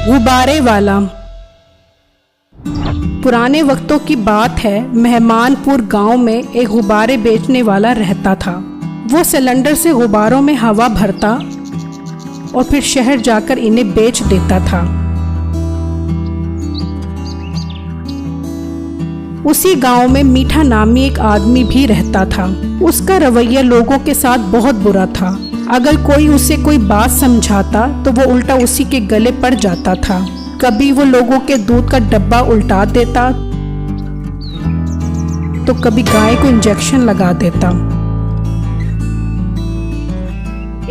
गुब्बारे वाला। पुराने वक्तों की बात है, मेहमानपुर गांव में एक गुब्बारे बेचने वाला रहता था। वो सिलेंडर से गुब्बारों में हवा भरता और फिर शहर जाकर इन्हें बेच देता था। उसी गांव में मीठा नामी एक आदमी भी रहता था। उसका रवैया लोगों के साथ बहुत बुरा था। अगर कोई उसे कोई बात समझाता तो वो उल्टा उसी के गले पड़ जाता था। कभी वो लोगों के दूध का डब्बा उल्टा देता तो कभी गाय को इंजेक्शन लगा देता।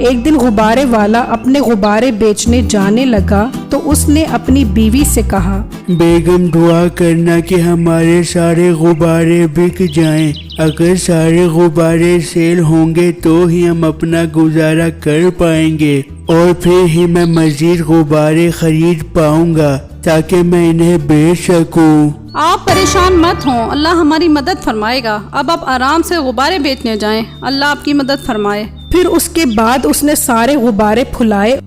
एक दिन गुब्बारे वाला अपने गुब्बारे बेचने जाने लगा तो उसने अपनी बीवी से कहा, बेगम दुआ करना कि हमारे सारे गुब्बारे बिक जाएं। अगर सारे गुब्बारे सेल होंगे तो ही हम अपना गुजारा कर पाएंगे और फिर ही मैं मजीद गुब्बारे खरीद पाऊंगा ताकि मैं इन्हें बेच सकूं। आप परेशान मत हों, अल्लाह हमारी मदद फरमाएगा। अब आप आराम से गुब्बारे बेचने जाएं, अल्लाह आपकी मदद फरमाए। फिर उसके बाद उसने सारे गुब्बारे फुलाए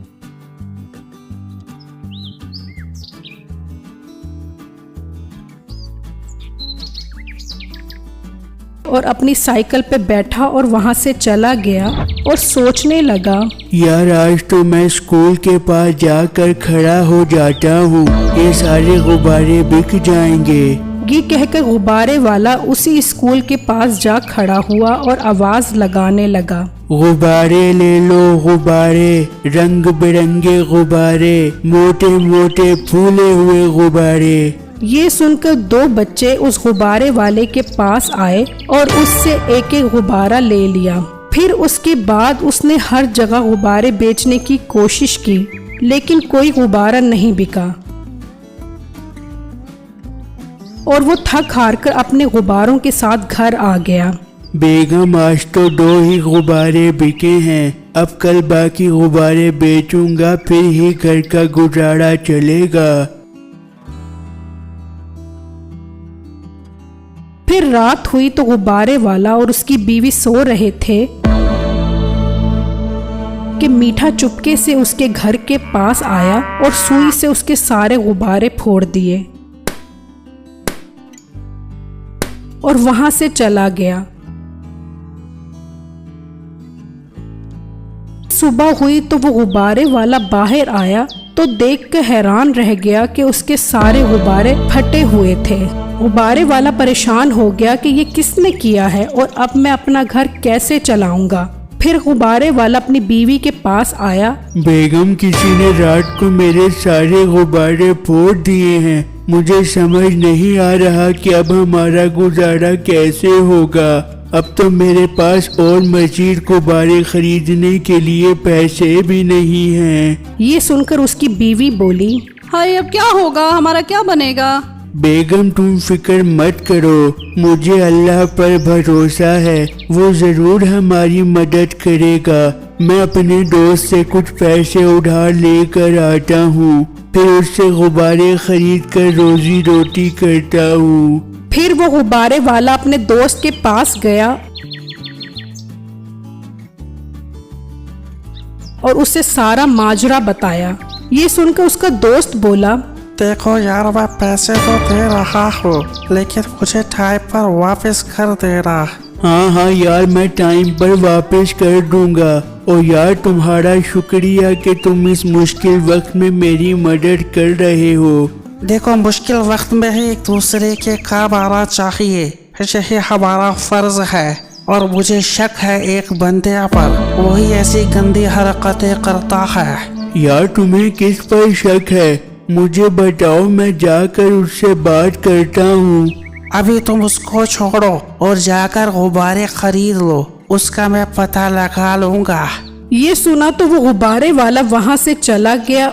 और अपनी साइकिल पे बैठा और वहां से चला गया और सोचने लगा, यार आज तो मैं स्कूल के पास जाकर खड़ा हो जाता हूँ, ये सारे गुब्बारे बिक जाएंगे। ये कहकर गुब्बारे वाला उसी स्कूल के पास जा खड़ा हुआ और आवाज लगाने लगा, गुब्बारे ले लो गुब्बारे, रंग बिरंगे गुब्बारे, मोटे मोटे फूले हुए गुब्बारे। ये सुनकर दो बच्चे उस गुब्बारे वाले के पास आए और उससे एक एक गुब्बारा ले लिया। फिर उसके बाद उसने हर जगह गुब्बारे बेचने की कोशिश की, लेकिन कोई गुब्बारा नहीं बिका और वो थक हार कर अपने गुब्बारों के साथ घर आ गया। बेगम आज तो 2 ही गुब्बारे बिके हैं, अब कल बाकी गुब्बारे बेचूंगा, फिर ही घर का गुजारा चलेगा। फिर रात हुई तो गुब्बारे वाला और उसकी बीवी सो रहे थे कि मीठा चुपके से उसके घर के पास आया और सुई से उसके सारे गुब्बारे फोड़ दिए और वहां से चला गया। सुबह हुई तो वो गुब्बारे वाला बाहर आया तो देखकर हैरान रह गया कि उसके सारे गुब्बारे फटे हुए थे। गुब्बारे वाला परेशान हो गया कि ये किसने किया है और अब मैं अपना घर कैसे चलाऊंगा। फिर गुब्बारे वाला अपनी बीवी के पास आया, बेगम किसी ने रात को मेरे सारे गुब्बारे फोड़ दिए हैं, मुझे समझ नहीं आ रहा कि अब हमारा गुजारा कैसे होगा। अब तो मेरे पास और मजीद गुब्बारे खरीदने के लिए पैसे भी नहीं हैं। ये सुनकर उसकी बीवी बोली, हाय अब क्या होगा, हमारा क्या बनेगा। बेगम तुम फिक्र मत करो, मुझे अल्लाह पर भरोसा है, वो जरूर हमारी मदद करेगा। मैं अपने दोस्त से कुछ पैसे उधार लेकर आता हूँ, फिर उससे गुब्बारे खरीद कर रोजी रोटी करता हूँ। फिर वो गुब्बारे वाला अपने दोस्त के पास गया और उसे सारा माजरा बताया। ये सुनकर उसका दोस्त बोला, देखो यार मैं पैसे तो दे रहा हूँ लेकिन मुझे टाइम पर वापस कर देना। हाँ यार मैं टाइम पर वापस कर दूंगा। और यार तुम्हारा शुक्रिया कि तुम इस मुश्किल वक्त में मेरी मदद कर रहे हो। देखो मुश्किल वक्त में ही एक दूसरे के काम आना चाहिए, यही हमारा फर्ज है। और मुझे शक है एक बंदे पर, वही ऐसी गंदी हरकतें करता है। यार तुम्हें किस पर शक है, मुझे बताओ, मैं जाकर उससे बात करता हूँ। अभी तुम उसको छोड़ो और जाकर गुब्बारे खरीद लो, उसका मैं पता लगा लूंगा। ये सुना तो वो गुब्बारे वाला वहां से चला गया